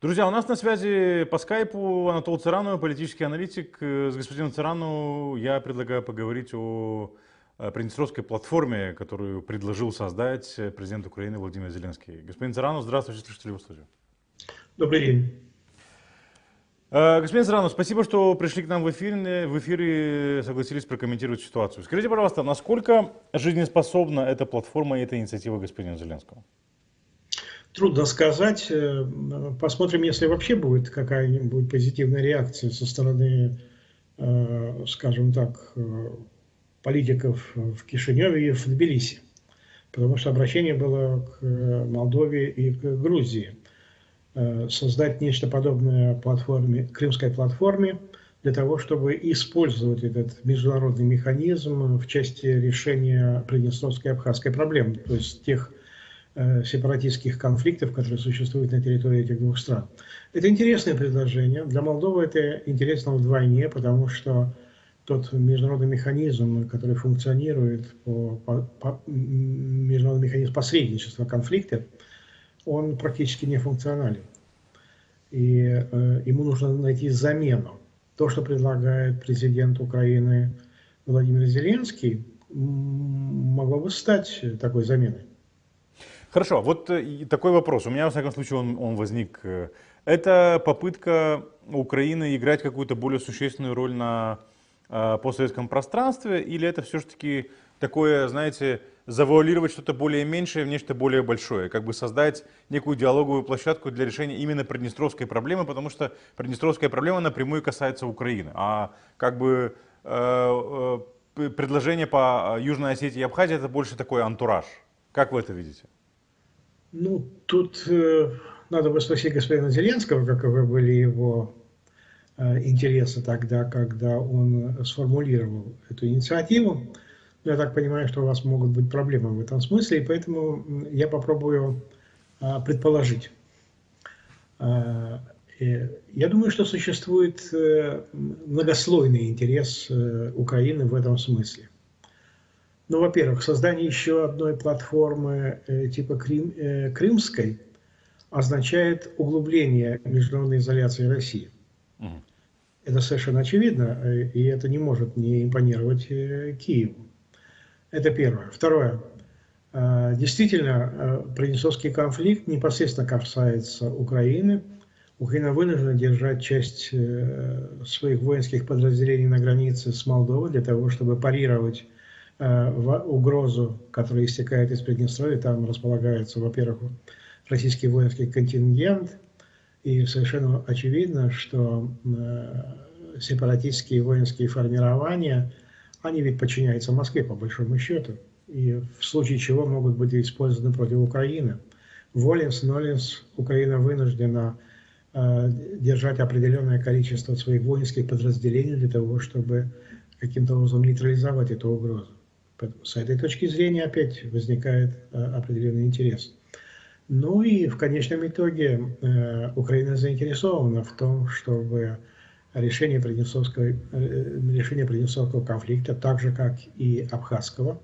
Друзья, у нас на связи по скайпу Анатол Царану, политический аналитик. С господином Царану я предлагаю поговорить о Приднестровской платформе, которую предложил создать президент Украины Владимир Зеленский. Господин Царану, здравствуйте, слышите ли вы студию? Добрый день. Господин Царану, спасибо, что пришли к нам в эфир и согласились прокомментировать ситуацию. Скажите, пожалуйста, насколько жизнеспособна эта платформа и эта инициатива господина Зеленского? Трудно сказать. Посмотрим, если вообще будет какая-нибудь позитивная реакция со стороны, скажем так, политиков в Кишиневе и в Тбилиси. Потому что обращение было к Молдове и к Грузии. Создать нечто подобное крымской платформе для того, чтобы использовать этот международный механизм в части решения приднестровской и абхазской проблем, то есть тех сепаратистских конфликтов, которые существуют на территории этих двух стран. Это интересное предложение. Для Молдовы это интересно вдвойне, потому что тот международный механизм, который функционирует, международный механизм посредничества в конфликте, он практически не функционален. И ему нужно найти замену. То, что предлагает президент Украины Владимир Зеленский, могло бы стать такой заменой. Хорошо, вот такой вопрос. У меня, во всяком случае, он возник. Это попытка Украины играть какую-то более существенную роль на постсоветском пространстве, или это все-таки такое, знаете, завуалировать что-то более меньшее в нечто более большое, как бы создать некую диалоговую площадку для решения именно приднестровской проблемы, потому что приднестровская проблема напрямую касается Украины, а как бы предложение по Южной Осетии и Абхазии это больше такой антураж. Как вы это видите? Ну, тут надо бы спросить господина Зеленского, каковы были его интересы тогда, когда он сформулировал эту инициативу. Я так понимаю, что у вас могут быть проблемы в этом смысле, и поэтому я попробую предположить. Я думаю, что существует многослойный интерес Украины в этом смысле. Ну, во-первых, создание еще одной платформы типа крымской означает углубление международной изоляции России. Это совершенно очевидно, и это не может не импонировать Киеву. Это первое. Второе. Действительно, Приднестровский конфликт непосредственно касается Украины. Украина вынуждена держать часть своих воинских подразделений на границе с Молдовой для того, чтобы парировать угрозу, которая истекает из Приднестровья. Там располагается, во-первых, российский воинский контингент, и совершенно очевидно, что сепаратистские воинские формирования, они ведь подчиняются Москве по большому счету, и в случае чего могут быть использованы против Украины. Воленс-ноленс, Украина вынуждена держать определенное количество своих воинских подразделений для того, чтобы каким-то образом нейтрализовать эту угрозу. Поэтому с этой точки зрения опять возникает определенный интерес. Ну и в конечном итоге Украина заинтересована в том, чтобы решение Приднестровского конфликта, так же как и Абхазского,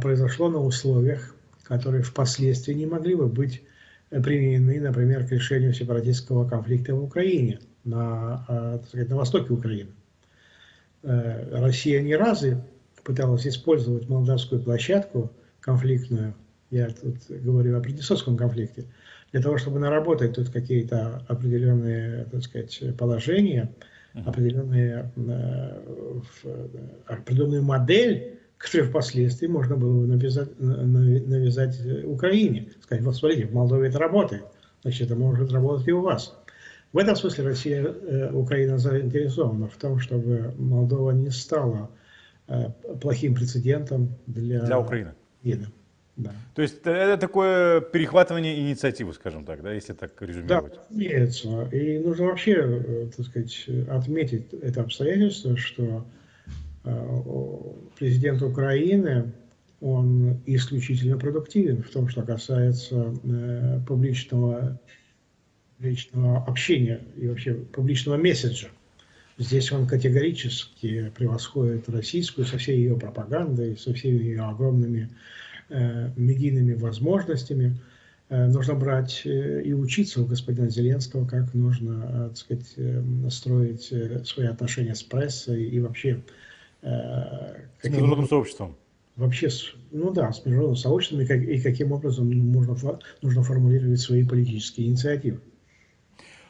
произошло на условиях, которые впоследствии не могли бы быть применены, например, к решению сепаратистского конфликта в Украине, на востоке Украины. Россия не раз пыталась использовать молдавскую площадку конфликтную, я тут говорю о Приднестровском конфликте, для того, чтобы наработать тут какие-то определенные, так сказать, положения, определенную модель, которую впоследствии можно было навязать Украине. Сказать, вот смотрите, в Молдове это работает, значит, это может работать и у вас. В этом смысле Украина заинтересована в том, чтобы Молдова не стала плохим прецедентом для Украины. Да. То есть это такое перехватывание инициативы, скажем так, да, если так резюмировать. Да, разумеется. И нужно вообще, так сказать, отметить это обстоятельство, что президент Украины, он исключительно продуктивен в том, что касается публичного общения и вообще публичного месседжа. Здесь он категорически превосходит российскую со всей ее пропагандой, со всеми ее огромными медийными возможностями. Нужно брать и учиться у господина Зеленского, как нужно, так сказать, строить свои отношения с прессой и вообще с международным сообществом. Вообще, ну да, с международным сообществом и каким образом нужно формулировать свои политические инициативы.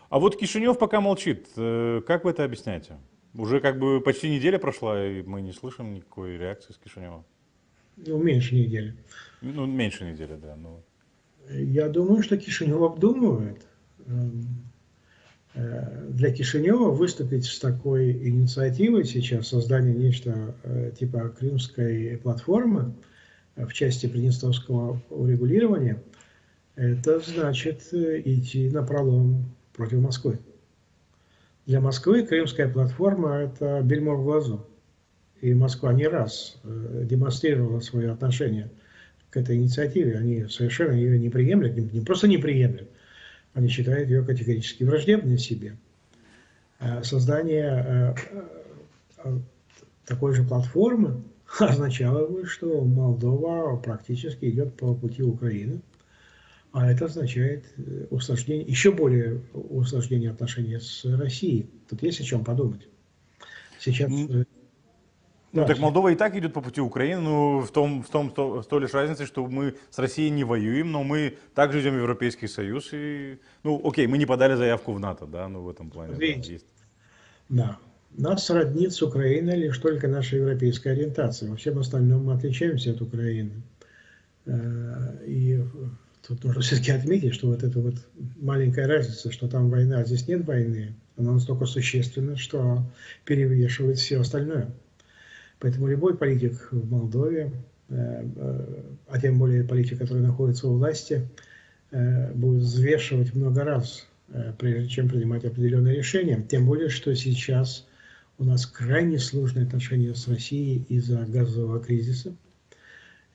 А вот Кишинев пока молчит. Как вы это объясняете? Уже как бы почти неделя прошла, и мы не слышим никакой реакции с Кишинева. Ну, меньше недели. Ну, меньше недели, да. Но... Я думаю, что Кишинев обдумывает. Для Кишинева выступить с такой инициативой сейчас, создание нечто типа Крымской платформы в части приднестровского урегулирования, это значит идти напролом против Москвы. Для Москвы Крымская платформа – это бельмо в глазу. И Москва не раз демонстрировала свое отношение к этой инициативе. Они совершенно ее не приемлют, не просто не приемлют, они считают ее категорически враждебной себе. Создание такой же платформы означало бы, что Молдова практически идет по пути Украины. А это означает усложнение, еще более усложнение отношений с Россией. Тут есть о чем подумать. Сейчас... Ну, так Молдова и так идет по пути Украины, но в той лишь разнице, что мы с Россией не воюем, но мы также идем в Европейский Союз. И, ну, окей, мы не подали заявку в НАТО, да, но в этом плане да, есть. Да. Нас роднит с Украиной лишь только наша европейская ориентация. Во всем остальном мы отличаемся от Украины. И тут нужно все-таки отметить, что вот эта вот маленькая разница, что там война, а здесь нет войны, она настолько существенна, что перевешивает все остальное. Поэтому любой политик в Молдове, а тем более политик, который находится у власти, будет взвешивать много раз, прежде чем принимать определенные решения. Тем более, что сейчас у нас крайне сложные отношения с Россией из-за газового кризиса.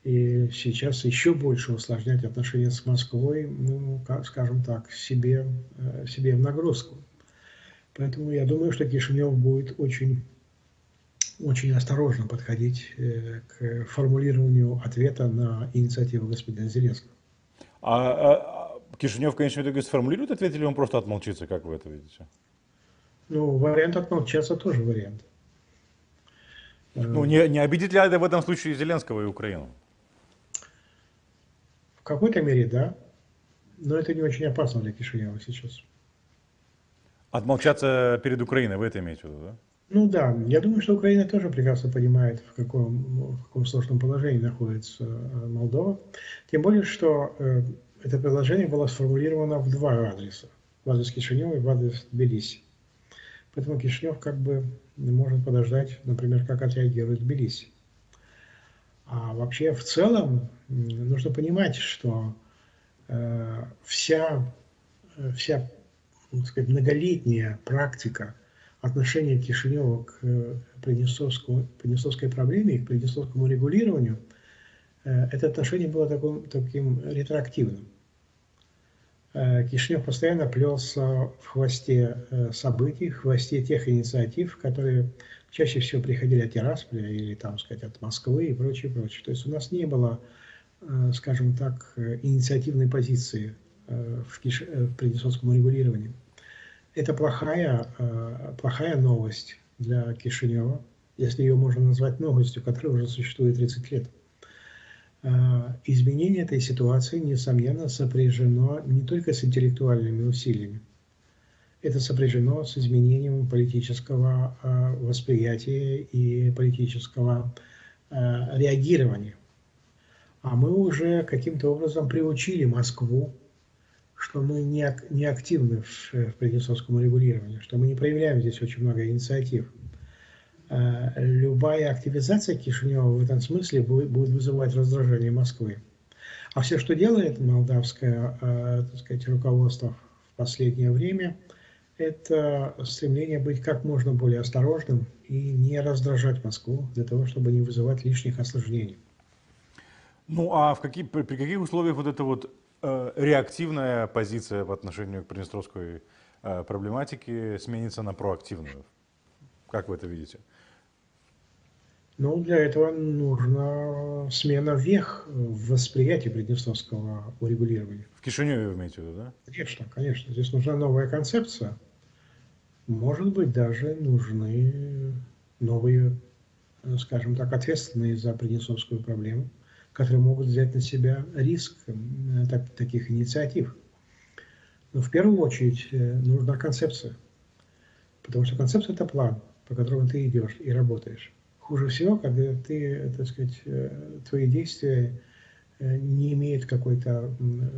И сейчас еще больше усложнять отношения с Москвой, ну, скажем так, себе в нагрузку. Поэтому я думаю, что Кишинев будет очень осторожно подходить к формулированию ответа на инициативу господина Зеленского. А Кишинев в конечном итоге сформулирует ответ или он просто отмолчится, как вы это видите? Ну, вариант отмолчаться тоже вариант. Ну, не обидит ли это в этом случае Зеленского и Украину? В какой-то мере, да. Но это не очень опасно для Кишинева сейчас. Отмолчаться перед Украиной, вы это имеете в виду, да? Ну да, я думаю, что Украина тоже прекрасно понимает, в каком сложном положении находится Молдова. Тем более, что это предложение было сформулировано в два адреса. В адрес Кишинева и в адрес Тбилиси. Поэтому Кишинев как бы может подождать, например, как отреагирует Тбилиси. А вообще в целом нужно понимать, что вся так сказать, многолетняя практика отношения Кишинева к Приднестровской проблеме и к Приднестровскому регулированию, это отношение было таким ретроактивным. Кишинев постоянно плелся в хвосте событий, в хвосте тех инициатив, которые чаще всего приходили от Тирасполя или, там, сказать, от Москвы и прочее, прочее. То есть у нас не было, скажем так, инициативной позиции в Приднестровском регулировании. Это плохая новость для Кишинева, если ее можно назвать новостью, которая уже существует 30 лет. Изменение этой ситуации, несомненно, сопряжено не только с интеллектуальными усилиями. Это сопряжено с изменением политического восприятия и политического реагирования. А мы уже каким-то образом приучили Москву, что мы не активны в Приднестровском регулировании, что мы не проявляем здесь очень много инициатив. Любая активизация Кишинева в этом смысле будет вызывать раздражение Москвы. А все, что делает молдавское, так сказать, руководство в последнее время, это стремление быть как можно более осторожным и не раздражать Москву для того, чтобы не вызывать лишних осложнений. Ну, а при каких условиях вот эта вот реактивная позиция по отношению к приднестровской проблематике сменится на проактивную? Как вы это видите? Ну, для этого нужна смена вех в восприятии приднестровского урегулирования. В Кишиневе вы имеете в виду, да? Конечно, конечно. Здесь нужна новая концепция. Может быть, даже нужны новые, скажем так, ответственные за приднестровскую проблему, которые могут взять на себя риск таких инициатив. Но в первую очередь нужна концепция. Потому что концепция – это план, по которому ты идешь и работаешь. Хуже всего, когда ты, так сказать, твои действия не имеют какой-то,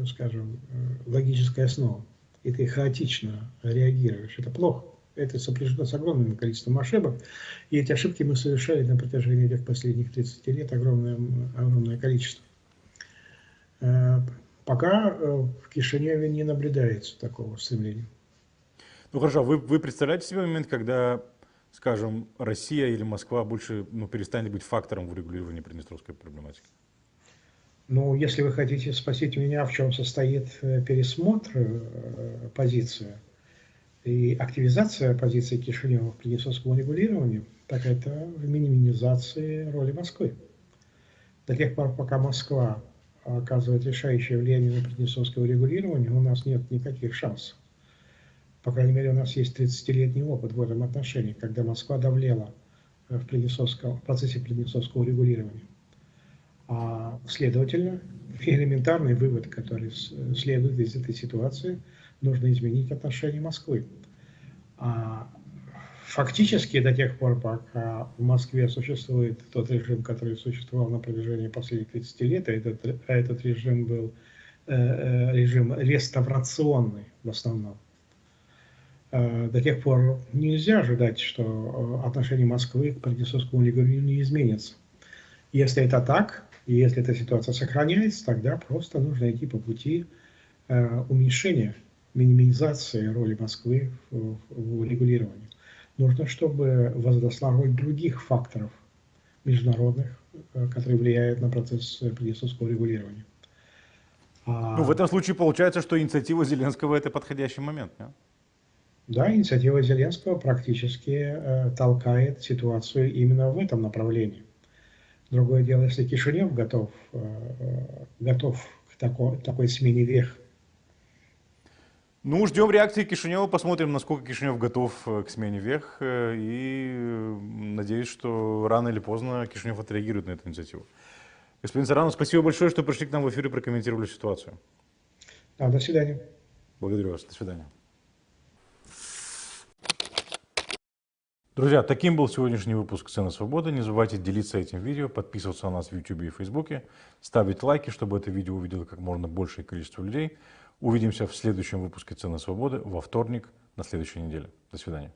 скажем, логической основы, и ты хаотично реагируешь. Это плохо. Это сопряжено с огромным количеством ошибок. И эти ошибки мы совершали на протяжении этих последних 30 лет огромное количество. Пока в Кишиневе не наблюдается такого стремления. Ну хорошо, вы представляете себе момент, когда, скажем, Россия или Москва больше перестанет быть фактором в регулировании приднестровской проблематики? Ну, если вы хотите спросить меня, в чем состоит пересмотр позиции и активизация позиции Кишинева в приднестровском регулировании, так это в минимизации роли Москвы. До тех пор, пока Москва оказывает решающее влияние на приднестровское регулирование, у нас нет никаких шансов. По крайней мере, у нас есть 30-летний опыт в этом отношении, когда Москва давлела в процессе приднестровского регулирования. А следовательно, элементарный вывод, который следует из этой ситуации, нужно изменить отношение Москвы. А фактически до тех пор, пока в Москве существует тот режим, который существовал на протяжении последних 30 лет, а этот режим был режим реставрационный в основном, до тех пор нельзя ожидать, что отношение Москвы к Приднестровскому регулированию не изменится. Если это так, и если эта ситуация сохраняется, тогда просто нужно идти по пути уменьшения, минимизации роли Москвы в регулировании. Нужно, чтобы возросла роль других факторов международных, которые влияют на процесс приднестровского регулирования. Ну, в этом случае получается, что инициатива Зеленского – это подходящий момент, нет? Да, инициатива Зеленского практически толкает ситуацию именно в этом направлении. Другое дело, если Кишинев готов к такой смене вех. Ну, ждем реакции Кишинева, посмотрим, насколько Кишинев готов к смене вех. И надеюсь, что рано или поздно Кишинев отреагирует на эту инициативу. Господин Царанов, спасибо большое, что пришли к нам в эфир и прокомментировали ситуацию. Да, до свидания. Благодарю вас. До свидания. Друзья, таким был сегодняшний выпуск «Цены свободы». Не забывайте делиться этим видео, подписываться на нас в YouTube и Facebook, ставить лайки, чтобы это видео увидело как можно большее количество людей. Увидимся в следующем выпуске «Цены свободы» во вторник на следующей неделе. До свидания.